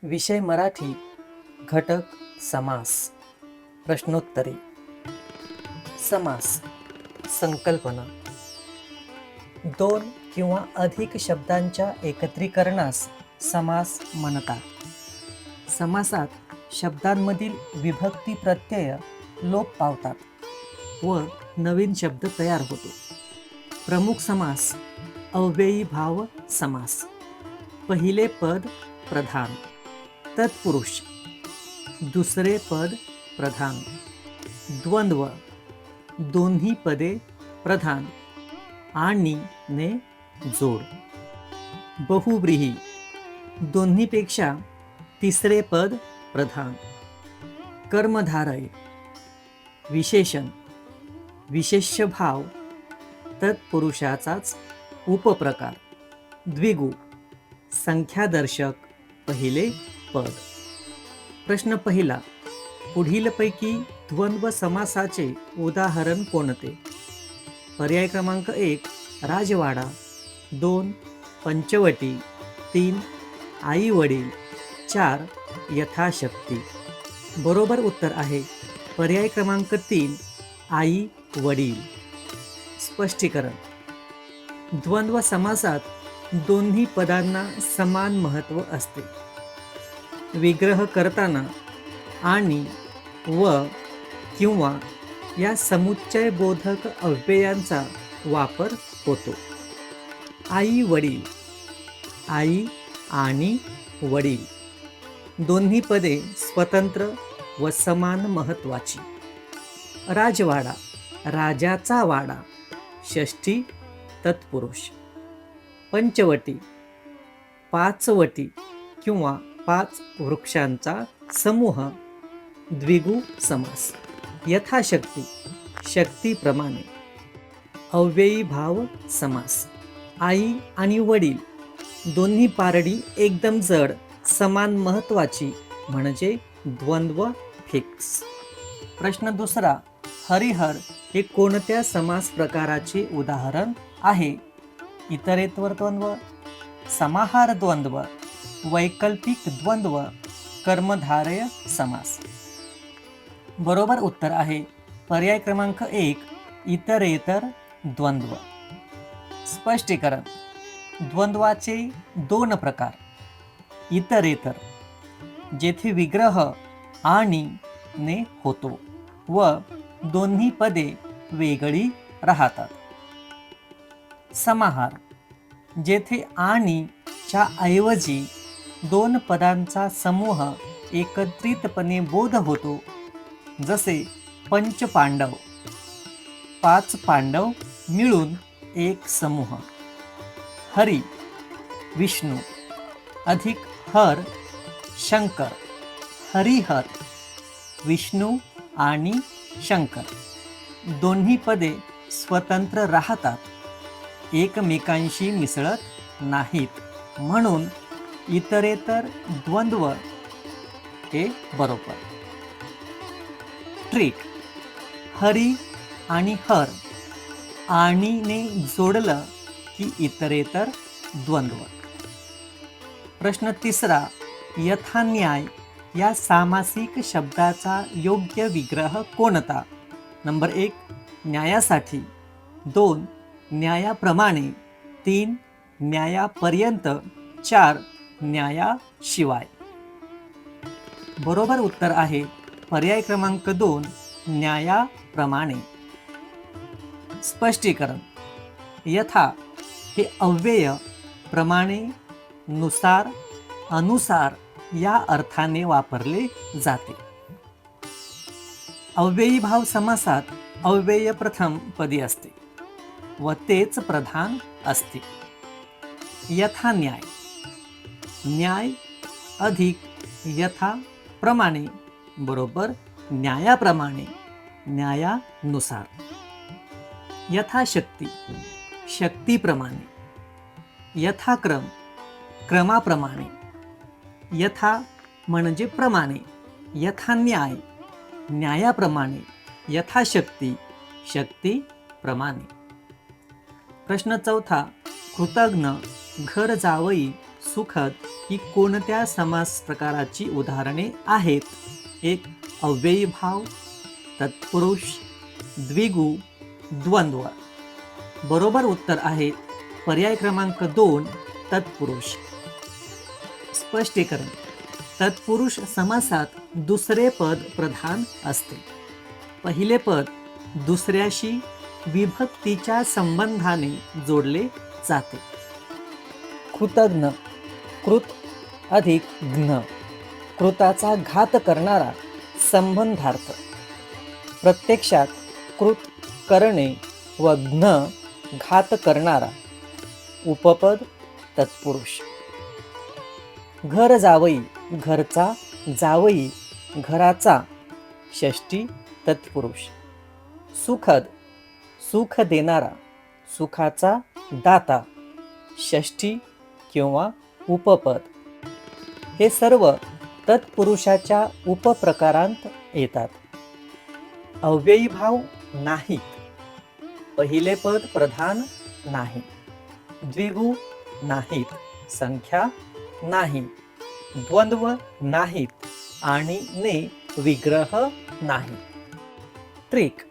विषय मराठी, घटक समास. प्रश्नोत्तरे. समास संकल्पना. दोन किंवा अधिक शब्दांच्या एकत्रीकरणास समास म्हणतात. समासात शब्दांमधील विभक्ती प्रत्यय लोप पावतात व नवीन शब्द तयार होतो. प्रमुख समास अव्ययी भाव समास. पहिले पद प्रधान, तत्पुरुष. दुसरे पद प्रधान, द्वंद्व. दोन्ही पदे प्रधान आणि ने जोड. बहुव्रीही. दोन्हीपेक्षा तिसरे पद प्रधान. कर्मधारय. विशेषण. विशेष्य भाव तत्पुरुषाचाच उपप्रकार. द्विगु. संख्यादर्शक पहिले पद. प्रश्न पहिला. पुढीलपैकी द्वंद्व समासाचे उदाहरण कोणते? पर्याय क्रमांक 1 राजवाडा, 2 पंचवटी, 3 आई वडील, 4 यथाशक्ती. बरोबर उत्तर आहे पर्याय क्रमांक 3 आई वडील. स्पष्टीकरण. द्वंद्व समासात दोन्ही पदांना समान महत्त्व असते. विग्रह करताना आणि व किंवा या समुच्चय बोधक अव्ययांचा वापर होतो. आई वडील. आई आणि वडील दोन्ही पदे स्वतंत्र व समान महत्त्वाची. राजवाडा. राजाचा वाडा. षष्ठी तत्पुरुष. पंचवटी. पाचवटी किंवा 5 वृक्षांचा समूह. द्विगु समास. यथाशक्ती. शक्तीप्रमाणे. अव्ययी भाव समास. आई आणि वडील दोन्ही पारडी एकदम जड, समान महत्त्वाची म्हणजे द्वंद्व फिक्स. प्रश्न दुसरा. हरिहर हे कोणत्या समास प्रकाराचे उदाहरण आहे? इतरेतर द्वंद्व, समाहार द्वंद्व, वैकल्पिक द्वंद्व, कर्मधारय समास. बरोबर उत्तर आहे पर्याय क्रमांक 1 इतरेतर द्वंद्व. स्पष्टीकरण. द्वंद्वाचे 2 प्रकार. इतरेतर जेथे विग्रह आणि ने होतो व दोन्ही पदे वेगळी राहतात. समाहार जेथे आणि च्या ऐवजी 2 पदांचा समूह एकत्रितपणे बोध होतो, जसे पंचपांडव. 5 पांडव मिळून एक समूह. हरी विष्णू अधिक हर शंकर. हरिहर विष्णू आणि शंकर दोन्ही पदे स्वतंत्र राहतात, एकमेकांशी मिसळत नाहीत, म्हणून इतरेतर द्वंद्व हे बरोबर. ट्रिक. हरी आणि हर आणि ने जोडलं की इतरेतर द्वंद्व. प्रश्न तिसरा. यथान्याय या सामासिक शब्दाचा योग्य विग्रह कोणता? नंबर 1 न्यायासाठी, 2 न्यायाप्रमाणे, 3 न्यायापर्यंत, 4 न्यायाशिवाय. बरोबर उत्तर आहे पर्याय क्रमांक 2 न्यायाप्रमाणे. स्पष्टीकरण. यथा हे अव्यय, प्रमाणे, नुसार, अनुसार या अर्थाने वापरले जाते. अव्ययी भाव समासात अव्यय प्रथम पदी असते व तेच प्रधान असते. यथा न्याय. न्याय अधिक यथा प्रमाणे बरोबर न्यायाप्रमाणे, न्यायानुसार. यथाशक्ती. शक्तीप्रमाणे. यथाक्रम. क्रमाप्रमाणे. यथा म्हणजे प्रमाणे. यथान्याय न्यायाप्रमाणे. यथाशक्ती शक्तीप्रमाणे. प्रश्न चौथा. कृतघ्न घर जावई सुखद ही कोणत्या समास प्रकाराची उदाहरणे आहेत? 1. अव्ययी भाव, तत्पुरुष, द्विगु, द्वंद्व. बरोबर उत्तर आहे पर्याय क्रमांक 2 तत्पुरुष. स्पष्टीकरण. तत्पुरुष समासात दुसरे पद प्रधान असते. पहिले पद दुसऱ्याशी विभक्तीच्या संबंधाने जोडले जाते. कृतघ्न, कृत अधिक घ्न, कृताचा घात करणारा संबंधार्थ. प्रत्यक्षात कृत करणे व घ्न घात करणारा. उपपद तत्पुरुष. घर जावई, घरचा, जावई, घराचा, षष्ठी तत्पुरुष. सुखद, सुख देणारा, सुखाचा दाता, षष्ठी किंवा उपपद. हे सर्व तत्पुरुषाच्या उपप्रकारांत येतात. अव्ययी भाव नाहीत. पहिले पद प्रधान नाही. द्विगु नाहीत. संख्या नाही. द्वंद्व नाहीत आणि ने विग्रह नाही. ट्रिक.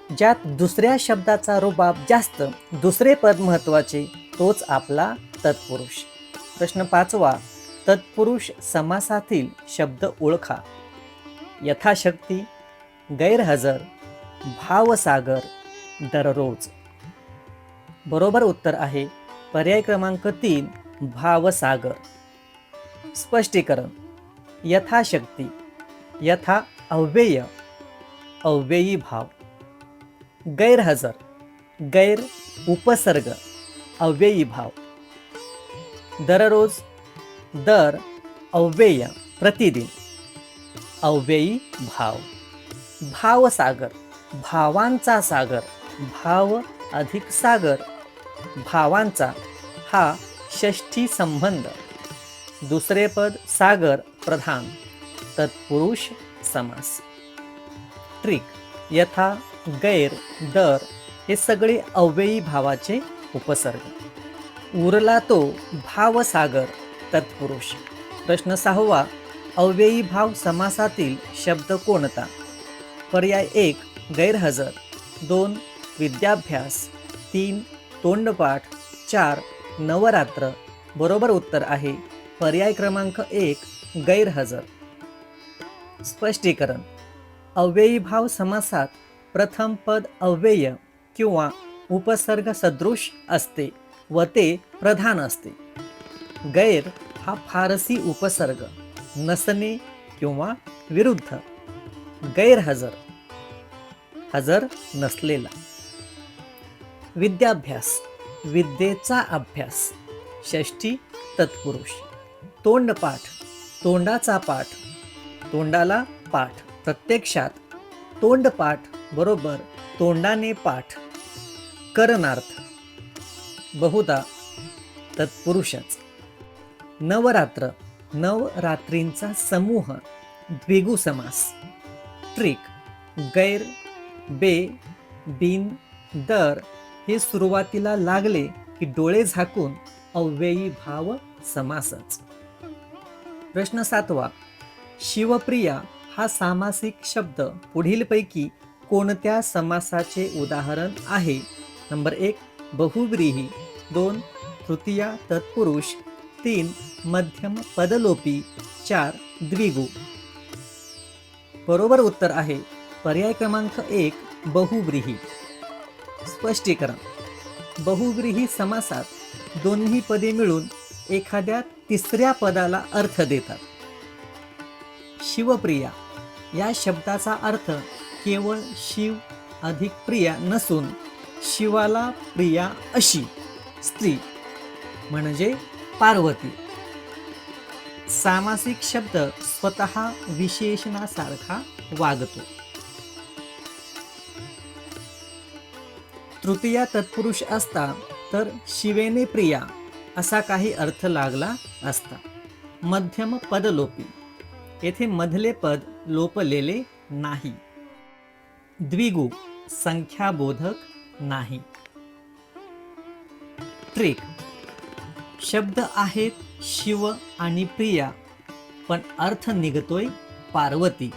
ज्यात दुसऱ्या शब्दाचा रुबाब जास्त, दुसरे पद महत्वाचे, तोच आपला तत्पुरुष. प्रश्न 5. तत्पुरुष समासातील शब्द ओळखा. यथाशक्ती, गैरहजर, भावसागर, दररोज. बरोबर उत्तर आहे पर्याय क्रमांक 3 भावसागर. स्पष्टीकरण. यथाशक्ती, यथा अव्यय, अव्ययी भाव. गैरहजर, गैर उपसर्ग, अव्ययी भाव. दररोज, दर अव्यय प्रतिदिन, अव्ययी भाव. भावसागर, भावांचा सागर, भाव अधिक सागर, भावांचा. हा षष्ठी संबंध. दुसरे पद सागर प्रधान. तत्पुरुष समास. ट्रिक. यथा, गैर, दर हे सगळे अव्ययी भावाचे उपसर्ग. उरला तो भावसागर तत्पुरुष. प्रश्न 6. अव्ययी भाव समासातील शब्द कोणता? पर्याय 1 गैरहजर, 2 विद्याभ्यास, 3 तोंडपाठ, 4 नवरात्र. बरोबर उत्तर आहे पर्याय क्रमांक 1 गैरहजर. स्पष्टीकरण. अव्ययी भाव समासात प्रथम पद अव्यय किंवा उपसर्ग सदृश असते व ते प्रधान असते. गैर हा फारसी उपसर्ग, नसणे किंवा विरुद्ध. गैरहजर, हजर नसलेला. विद्याभ्यास, विद्येचा अभ्यास, षष्ठी तत्पुरुष. तोंडपाठ, तोंडाचा पाठ, तोंडाला पाठ. प्रत्यक्षात तोंडपाठ बरोबर तोंडाने पाठ. करणार्थ, बहुधा तत्पुरुषच. नवरात्र, नवरात्रींचा समूह, द्विगु समास. ट्रिक. गैर, बे, बिन, दर हे सुरुवातीला लागले की डोळे झाकून अव्ययी भाव समासच. प्रश्न 7. शिवप्रिया हा सामासिक शब्द पुढीलपैकी कोणत्या समासाचे उदाहरण आहे? नंबर 1 बहुव्रीही, 2 तृतीया तत्पुरुष, 3 मध्यम पदलोपी, 4 द्विगु. बरोबर उत्तर आहे पर्याय क्रमांक 1 बहुव्रीही. स्पष्टीकरण. बहुव्रीही समासात दोन्ही पदे मिळून एखाद्या तिसऱ्या पदाला अर्थ देतात. शिवप्रिया या शब्दाचा अर्थ केवळ शिव अधिक प्रिया नसून शिवाला प्रिया अशी स्त्री म्हणजे पार्वती. सामासिक शब्द स्वतः विशेषणासारखा वागतो. तृतीया तत्पुरुष असता तर शिवेने प्रिया असा काही अर्थ लागला असता. मध्यम पदलोपी, येथे मधले पद लोपलेले नाही. द्विगु संख्याबोधक नाही. ट्रिक. शब्द आहेत शिव आणि प्रिया, पण अर्थ निघतोय पार्वती.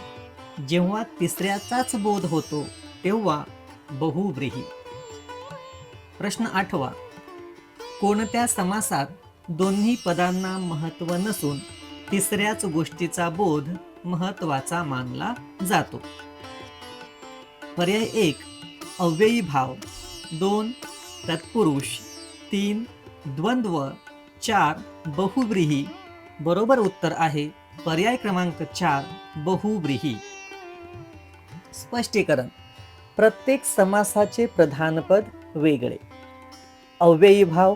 जेव्हा तिसऱ्याचाच बोध होतो तेव्हा बहुव्रीही. प्रश्न 8वा. कोणत्या समासात दोन्ही पदांना महत्त्व नसून तिसऱ्याच गोष्टीचा बोध महत्त्वाचा मानला जातो? पर्याय 1 अव्ययी भाव, 2 तत्पुरुष, 3 द्वंद्व, 4 बहुव्रीही. बरोबर उत्तर आहे पर्याय क्रमांक 4 बहुव्रीही. स्पष्टीकरण. प्रत्येक समासाचे प्रधानपद वेगळे. अव्ययी भाव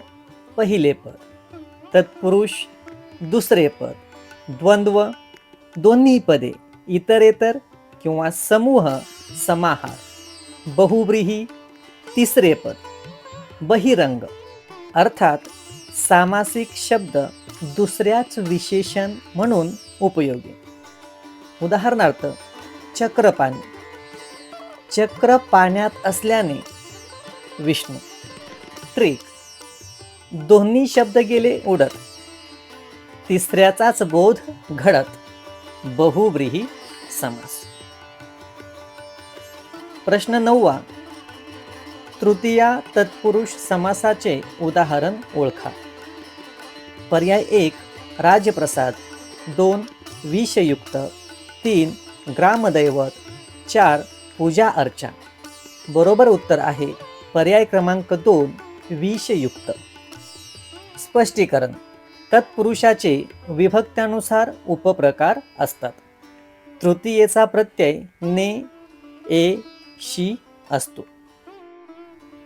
पहिले पद, तत्पुरुष दुसरे पद, द्वंद्व दोन्ही पदे, इतरेतर किंवा समूह समाहार, बहुव्रीही तिसरे पद, बहिरंग अर्थात सामासिक शब्द दुसऱ्याच विशेषण म्हणून उपयोगी. उदाहरणार्थ चक्रपाणी, चक्र पाण्यात असल्याने विष्णू. ट्रिक, दोन्ही शब्द गेले उडत, तिसऱ्याचाच बोध घडत, बहुव्रीही समास. प्रश्न 9वा. तृतीया तत्पुरुष समासाचे उदाहरण ओळखा. पर्याय 1 राजप्रसाद, 2 विषयुक्त, 3 ग्रामदैवत, 4 पूजा अर्चा. बरोबर उत्तर आहे पर्याय क्रमांक 2 विषयुक्त. स्पष्टीकरण. तत्पुरुषाचे विभक्त्यानुसार उपप्रकार असतात. तृतीयेचा प्रत्यय ने, ए, शी असतो.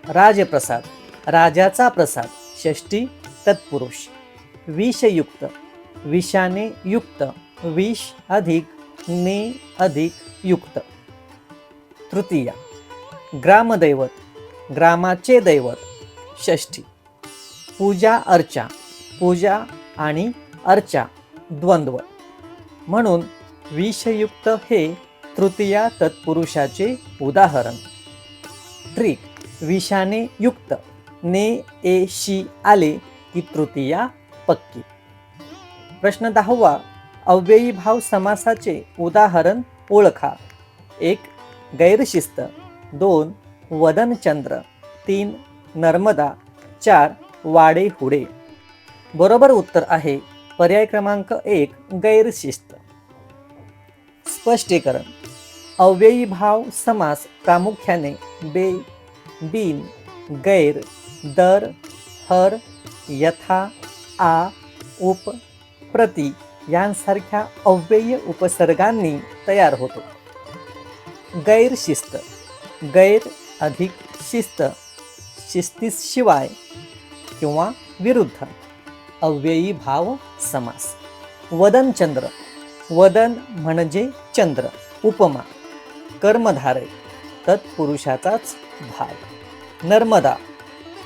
राजप्रसाद, राजाचा प्रसाद, षष्ठी तत्पुरुष. विषयुक्त, विषाने युक्त, विष अधिक ने अधिक युक्त, तृतीया. ग्रामदैवत, ग्रामाचे दैवत, षष्ठी. पूजा अर्चा, पूजा आणि अर्चा द्वंद्व. म्हणून विषयुक्त हे तृतीया तत्पुरुषाचे उदाहरण. ट्रिक, विषाने युक्त ने, ए, शी आले की तृतीया पक्की. प्रश्न 10वा. अव्ययी भाव समासाचे उदाहरण ओळखा. 1 गैरशिस्त, 2 वदनचंद्र, 3 नर्मदा, 4 वाडे हुडे. बरोबर उत्तर आहे पर्याय क्रमांक 1 गैरशिस्त. स्पष्टीकरण. अव्ययी भाव समास प्रामुख्याने बे, बिन, गैर, दर, हर, यथा, आ, उप, प्रति यांसारख्या अव्यय उपसर्गांनी तयार होतो. गैरशिस्त, गैर अधिक शिस्त, शिस्तीशिवाय किंवा विरुद्ध, अव्ययी भाव समास. वदनचंद्र, वदन म्हणजे चंद्र, उपमा, कर्मधारय, तत्पुरुषाचाच भाग. नर्मदा,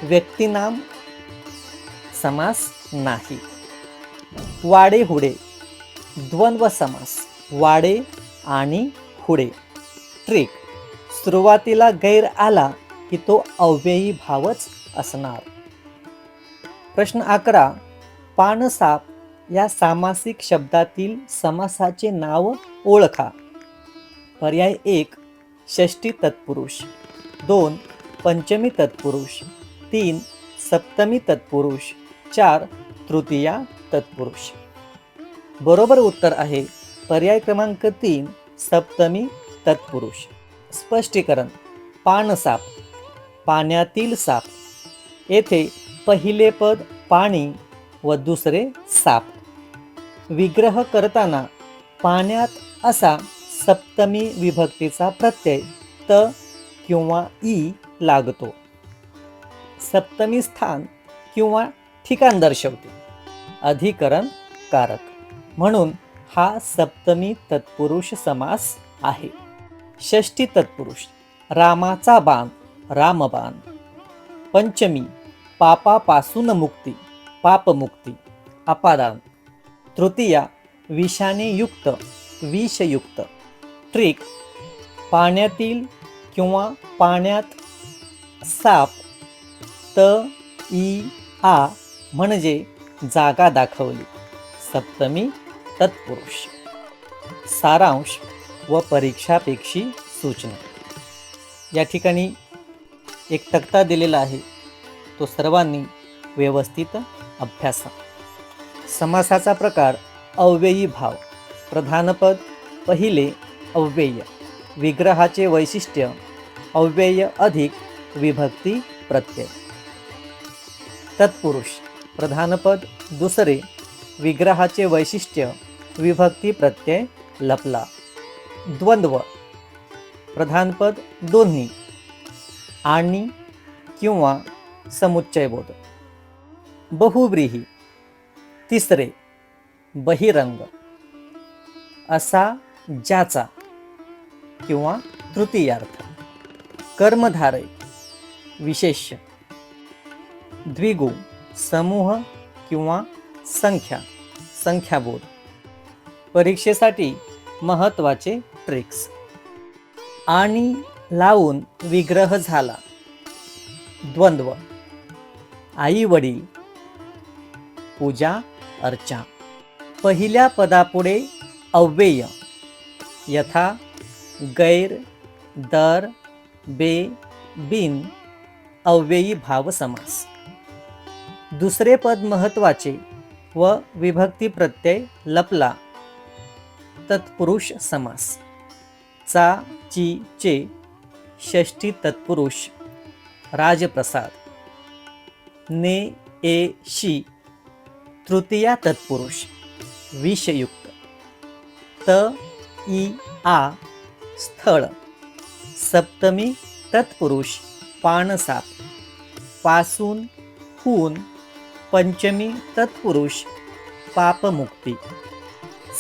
व्यक्तिनाम, समास नाही. वाडे हुडे, द्वंद्व समास, वाडे आणि हुडे. ट्रिक, सुरुवातीला गैर आला की तो अव्ययी भावच असणार. प्रश्न 11. पानसाप या सामासिक शब्दातील समासाचे नाव ओळखा. पर्याय 1 षष्ठी तत्पुरुष, 2 पंचमी तत्पुरुष, 3 सप्तमी तत्पुरुष, 4 तृतीया तत्पुरुष. बरोबर उत्तर आहे पर्याय क्रमांक 3 सप्तमी तत्पुरुष. स्पष्टीकरण. पानसाप, पाण्यातील साप. येथे पहिले पद पाणी व दुसरे साप. विग्रह करताना पाण्यात असा सप्तमी विभक्तीचा प्रत्यय त किंवा ई लागतो. सप्तमी स्थान किंवा ठिकाण दर्शवते. अधिकरण कारक म्हणून हा सप्तमी तत्पुरुष समास आहे. षष्ठी तत्पुरुष, रामाचा बाण, रामबाण. पंचमी, पापापासून मुक्ती, पापमुक्ती, अपादान. तृतीया, विषाने युक्त, विषयुक्त. ट्रिक, पाण्यातील किंवा पाण्यात साप, त, ई, आ म्हणजे जागा दाखवली. सप्तमी तत्पुरुष. सारांश व परीक्षापेक्षी सूचना. या ठिकाणी एक तक्ता दिलेला आहे, तो सर्वांनी व्यवस्थित अभ्यासा. समासाचा प्रकार अव्ययी भाव. प्रधानपद पहिले अव्यय. विग्रहाचे वैशिष्ट्य अव्यय अधिक विभक्ती प्रत्यय. तत्पुरुष प्रधानपद दुसरे. विग्रहाचे वैशिष्ट्य विभक्ती प्रत्यय लपला. द्वंद्व प्रधानपद दोन्ही आणि किंवा समुच्चयबोध. बहुव्रीही तिसरे. बहिरंग असा ज्याचा किंवा तृतीयार्थ. कर्मधारय विशेष्य. द्विगु समूह किंवा संख्या संख्याबोध. परीक्षेसाठी महत्त्वाचे ट्रिक्स. आणि लावून विग्रह झाला. द्वंद्व आई वडील पूजा अर्चा. पहिल्या पदापुढे अव्यय यथा गैर दर बे बिन अव्ययी भाव समास. दुसरे पद महत्त्वाचे व विभक्ती प्रत्यय लपला तत्पुरुष समास. चा ची चे षष्ठी तत्पुरुष राजप्रसाद. ने ए शी तृतीया तत्पुरुष विषयुक्त. त ई आ स्थळ. सप्तमी तत्पुरुष पाणसाप. पासून हून पंचमी तत्पुरुष पापमुक्ती.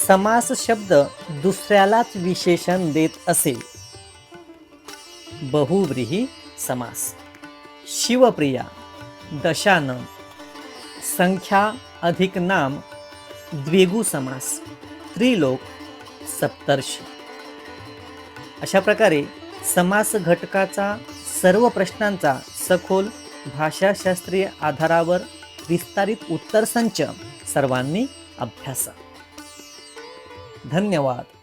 समास शब्द दुसऱ्यालाच विशेषण देत असे. बहुव्रीही समास. शिवप्रिया दशानन. संख्या अधिक नाम द्विगु समास. त्रिलोक सप्तर्षी. अशा प्रकारे समास घटकाचा सर्व प्रश्नांचा सखोल भाषाशास्त्रीय आधारावर विस्तारित उत्तर संच सर्वांनी अभ्यासा. धन्यवाद.